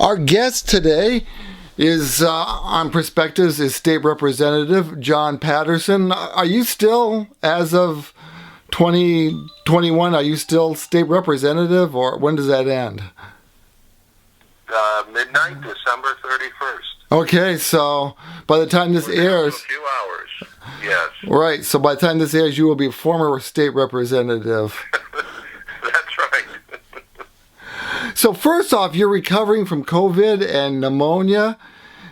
Our guest today is on Perspectives is State Representative John Patterson. Are you still, as of 2021, are you still State Representative, or when does that end? Midnight, December 31st. Okay, so by the time this airs... A few hours, yes. Right, so by the time this airs, you will be a former state representative. That's right. So first off, you're recovering from COVID and pneumonia,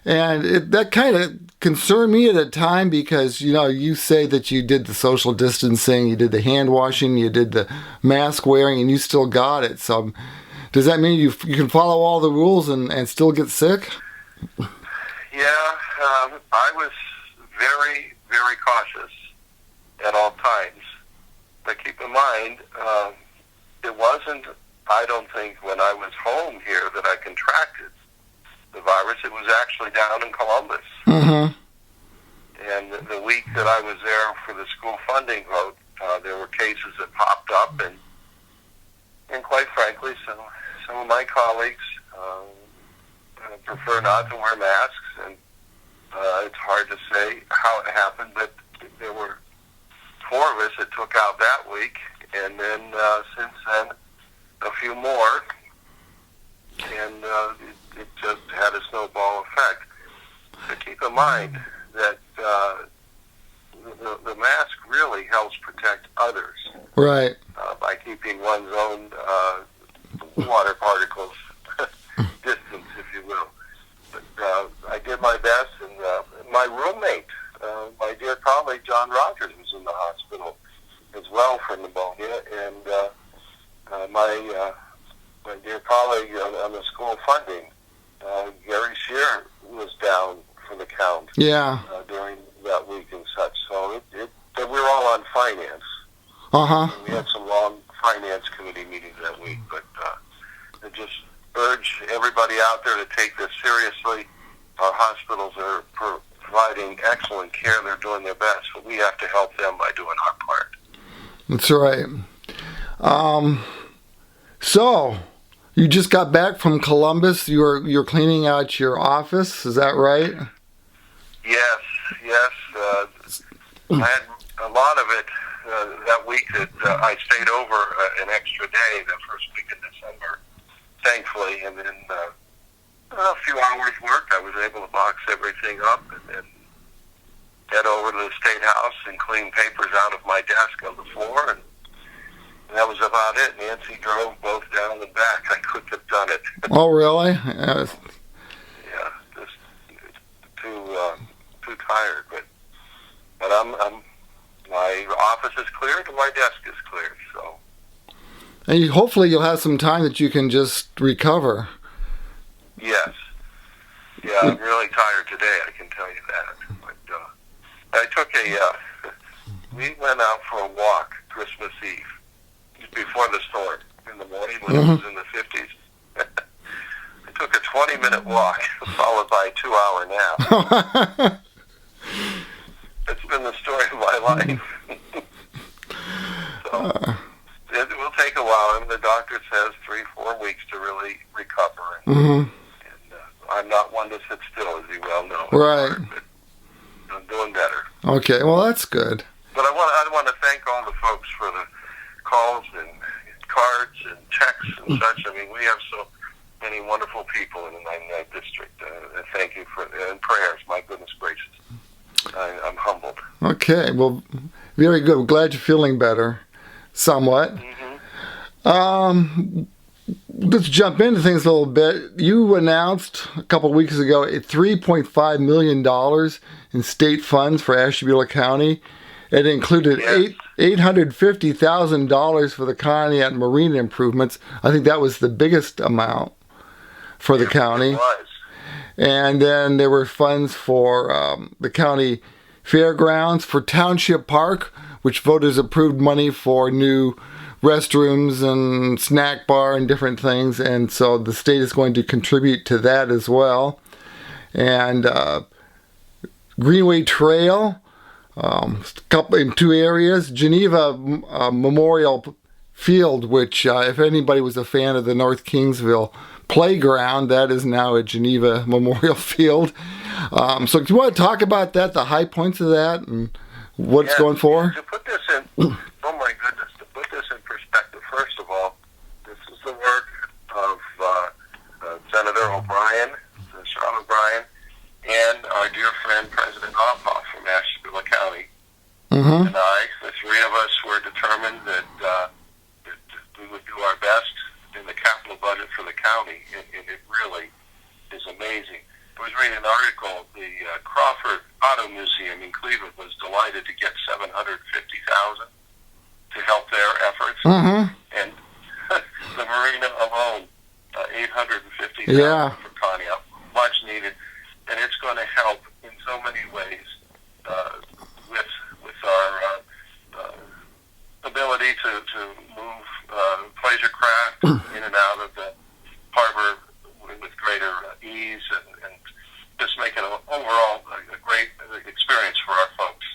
and that kind of concerned me at the time because, you know, you say that you did the social distancing, you did the hand washing, you did the mask wearing, and you still got it. So does that mean you can follow all the rules and still get sick? Yeah, I was very, very cautious at all times. But keep in mind, it wasn't, I don't think, when I was home here that I contracted the virus. It was actually down in Columbus. Mm-hmm. And the week that I was there for the school funding vote, there were cases that popped up, and quite frankly, some of my colleagues prefer not to wear masks, and it's hard to say how it happened, but there were 4 of us that took out that week, and then since then, a few more, and it just had a snowball effect. But keep in mind that the mask really helps protect others. Right. By keeping one's own water particles distance, if you will. But I did my best, and my roommate, my dear colleague John Rogers, was in the hospital as well for pneumonia, and my dear colleague on the school funding, Gary Shear, was down for the count. Yeah. During that week and such. So we were all on finance. Uh-huh. We had some long finance committee meetings that week, but I just urge everybody out there to take this seriously. Our hospitals are providing excellent care. They're doing their best, but we have to help them by doing our part. That's right. So, you just got back from Columbus. You're cleaning out your office. Is that right? Yes. I had a lot of it that week that I stayed over an extra day the first week in December, thankfully, and then a few hours work. I was able to box everything up and then head over to the State House and clean papers out of my desk on the floor, and that was about it. Nancy drove both down and back. I couldn't have done it. Oh, really? Yeah, just too tired. But my office is cleared and my desk is cleared. So. And hopefully you'll have some time that you can just recover. Yes. Yeah, I'm really tired today, I can tell you that. But I took we went out for a walk Christmas Eve, before the storm, in the morning when it was in the 50s. I took a 20-minute walk, followed by a 2-hour nap. It's been the story of my life. So, it will take a while. I mean, the doctor says 3-4 weeks to really recover. And I'm not one to sit still, as you well know. Right. But I'm doing better. Okay, well, that's good. But I want to thank all the folks for the calls and cards and checks and such. I mean, we have so many wonderful people in the 99th district. Thank you for and prayers. My goodness gracious, I'm humbled. Okay, well, very good. I'm glad you're feeling better, somewhat. Let's jump into things a little bit. You announced a couple of weeks ago $3.5 million in state funds for Ashtabula County. It included $850,000 for the Conneaut marine improvements. I think that was the biggest amount for the county. It was. And then there were funds for the county fairgrounds, for Township Park, which voters approved money for new restrooms and snack bar and different things. And so the state is going to contribute to that as well. And Greenway Trail, in 2 areas. Geneva Memorial Field, which if anybody was a fan of the North Kingsville playground that is now at Geneva Memorial Field. So do you want to talk about that, the high points of that, and what it's going for? To put this in, oh my goodness, to put this in perspective, first of all, this is the work of Senator O'Brien, Sean O'Brien, and our dear friend President Ophoff from Ashtabula County. And the three of us were determined that we would do our best in the capital budget for the county, and it really is amazing. I was reading an article. The Crawford Auto Museum in Cleveland was delighted to get $750,000 to help their efforts, and the marina alone, $850,000 for Conneaut, much needed, and it's going to help in so many ways with our ability to move pleasure craft in and out of the harbor with greater ease, and just make it overall a great experience for our folks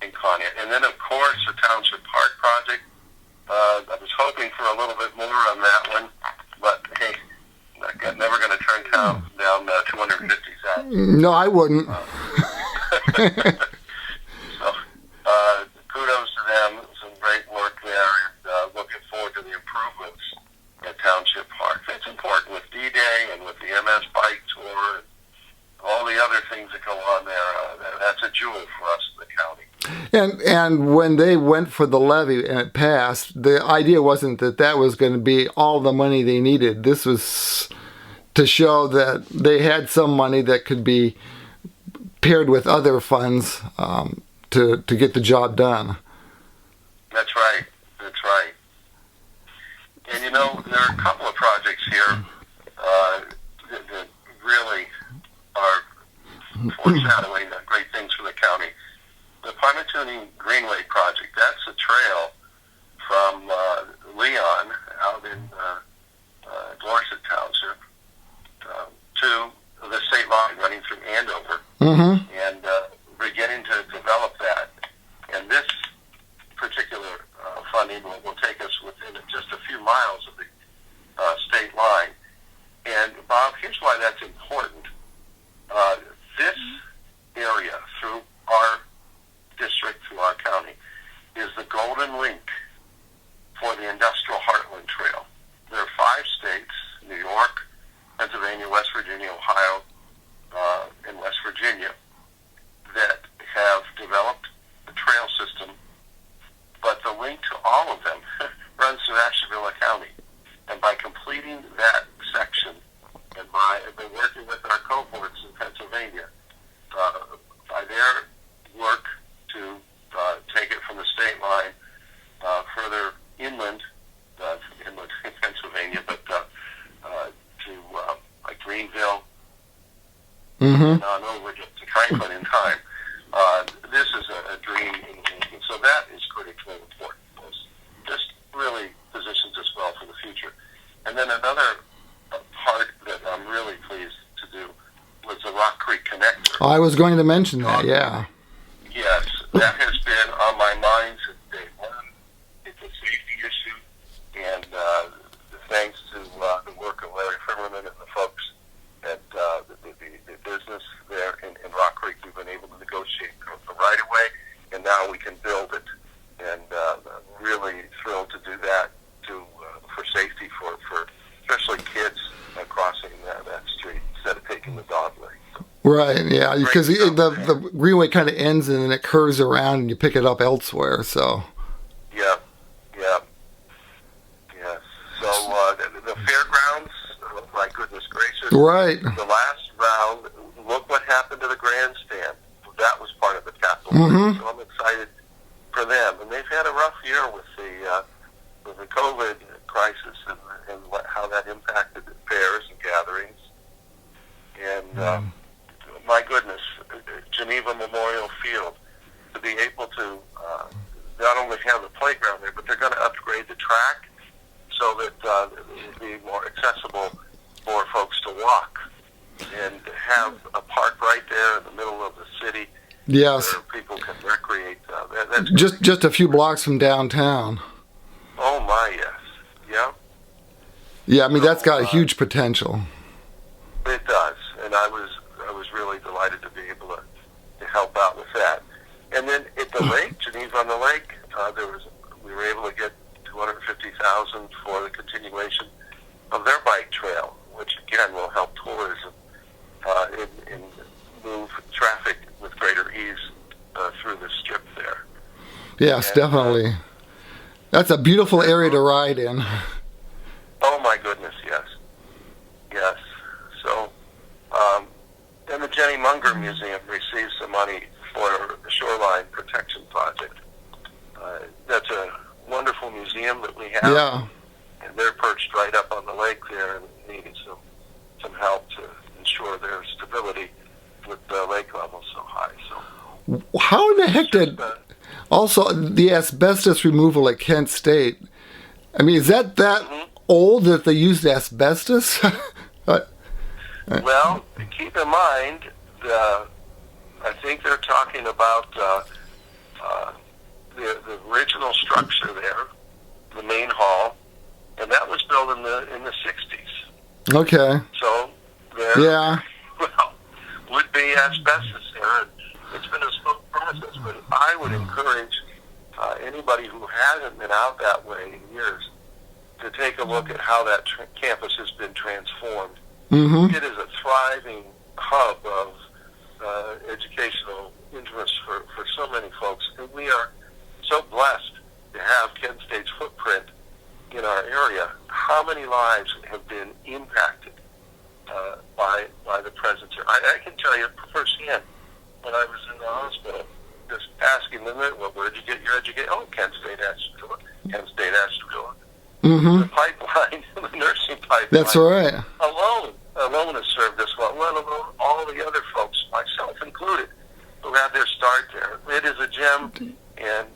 in Conneaut. And then, of course, the Township Park project. I was hoping for a little bit more on that one, but hey, I'm never going to turn down $250,000. No, I wouldn't. So, kudos to them. Some great work there, and looking forward to the improvements at Township Park. It's important with D-Day and with the MS Bike Tour and all the other things that go on there. That's a jewel for us in the county. And when they went for the levy and it passed, the idea wasn't that was going to be all the money they needed. This was to show that they had some money that could be paired with other funds to get the job done. That's right. That's right. And, you know, there are a couple of projects here that really are foreshadowing great things for the county. The Paimatuning Greenway project, that's a trail from Leon out in Dorset Township to the state line running through Andover, and beginning to develop that. And this particular funding will take us within just a few miles of the state line. And, Bob, here's why that's important. This area through our district, through our county, is the golden link for the Industrial Heartland Trail. There are 5 states, New York, Pennsylvania, West Virginia, Ohio, and West Virginia, that have developed the trail system, but the link to all of them runs through Ashtabula County. And by completing that section, and I've been working with our cohorts in Pennsylvania, by their work to take it from the state line further inland in Pennsylvania, but to like Greenville, and on over to Franklin in time. This is a dream, and so that is critically important. This really positions us well for the future. And then another part that I'm really pleased to do was the Rock Creek Connector. I was going to mention that, yeah. Yes, that has been on my mind since day one. It's a safety issue, and thanks to the work of Larry Fimmerman and the folks at the business there in Rock Creek, we've been able to negotiate the right-of-way, and now we can build it. And I'm really thrilled to do that for safety for especially kids crossing that street instead of taking the dog leg. So, right, yeah, because the greenway kind of ends and then it curves around and you pick it up elsewhere. So. Yeah. So the fairgrounds, oh my goodness gracious. Right. The last round, look what happened to the grandstand. That was part of the capital. So I'm excited for them. And they've had a rough year with the COVID crisis and how that impacted fairs and gatherings. And my goodness, Geneva Memorial Field, to be able to not only have the playground there, but they're going to upgrade the track so that it will be more accessible for folks to walk and have a park right there in the middle of the city. Yes. Where people can recreate. That's just a few blocks from downtown. Oh my, yes. Yeah. Yeah, I mean, that's got a huge potential. It does, and I was really delighted to be able to help out with that. And then at the lake, Geneva on the Lake, we were able to get $250,000 for the continuation of their bike trail, which again will help tourism and move traffic with greater ease through the strip there. Yes, and, definitely. That's a beautiful area to ride in. Oh my goodness, yes. Yes. So, and the Jenny Munger Museum received some money for the shoreline protection project. That's a wonderful museum that we have. Yeah. And they're perched right up on the lake there and needing some help to ensure their stability with the lake level so high. So, how in the heck did also the asbestos removal at Kent State? I mean, is that old that they used asbestos? Well, keep in mind, I think they're talking about the original structure there, the main hall, and that was built in the 60s. Okay. So there, would be asbestos there. And it's been a slow process, but I would encourage anybody who hasn't been out that way in years to take a look at how that campus has been transformed. Mm-hmm. It is a thriving hub of educational interest for so many folks, and we are so blessed to have Kent State's footprint in our area. How many lives have been impacted by the presence here? I can tell you firsthand, when I was in the hospital, just asking them, well, where'd you get your education? Oh, Kent State Ashtabula. Kent State Ashtabula. Mm-hmm. The pipeline, the nursing pipeline. That's right. Alone has served us well, let alone all the other folks, myself included, who had their start there. It is a gem, and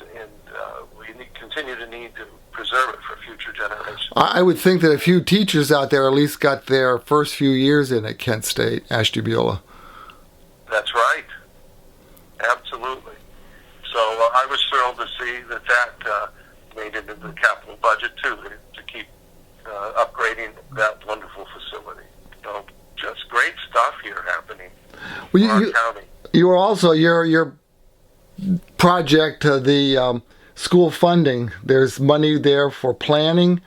we continue to need to preserve it for future generations. I would think that a few teachers out there at least got their first few years in at Kent State, Ashtabula. That's right. Absolutely. So I was thrilled to see that made it into the capital budget, too, to keep upgrading that wonderful facility. So just great stuff here happening in our county. You were also, your project, the school funding, there's money there for planning,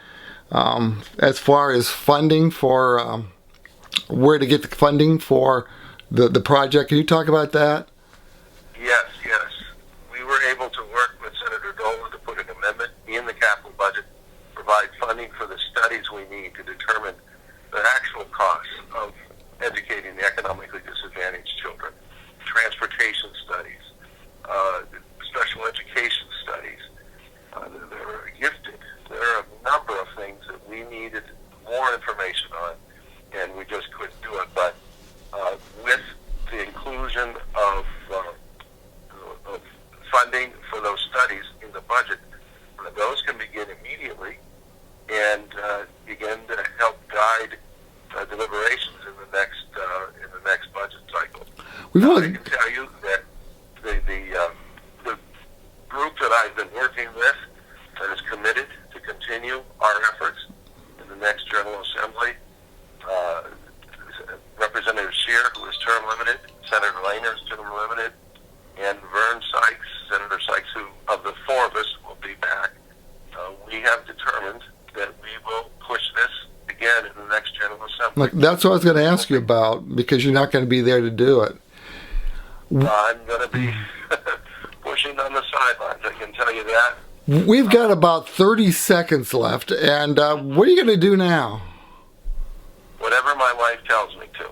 as far as funding for where to get the funding for the project. Can you talk about that? Yes. We were able to work with Senator Dolan to put an amendment in the capital budget, provide funding for the studies we need to determine the actual costs of educating the economically disadvantaged children, transportation studies, special education studies. They're gifted. There are a number of things that we needed more information on, and we just couldn't do it. But with the inclusion of funding for those studies in the budget, those can begin immediately and begin to help guide deliberations in the next budget cycle. I can tell you that the group that I've been working with that is committed to continue our efforts in the next General Assembly, Representative Scheer, who is term limited, Senator Lehner is term limited, and Vern Sykes, Senator Sykes, who of the four of us will be back. We have determined that we will push this again in the next General Assembly. Look, that's what I was going to ask you about, because you're not going to be there to do it. I'm going to be pushing on the sidelines, I can tell you that. We've got about 30 seconds left, and what are you going to do now? Whatever my wife tells me to.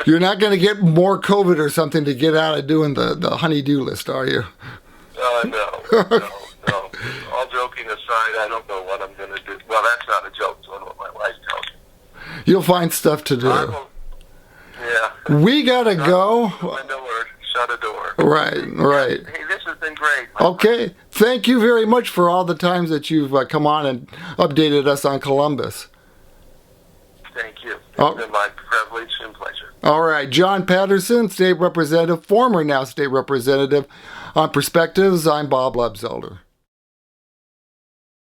You're not going to get more COVID or something to get out of doing the honey-do list, are you? No. All joking aside, I don't know what I'm going to do. Well, that's not a joke. It's what my wife tells me. You'll find stuff to do. Yeah. We got to go. Window or shut a door. Right. Hey, this has been great. Okay. Thank you very much for all the times that you've come on and updated us on Columbus. Thank you. It's been my privilege and pleasure. All right. John Patterson, State Representative, former now State Representative. On Perspectives, I'm Bob Lebzelter.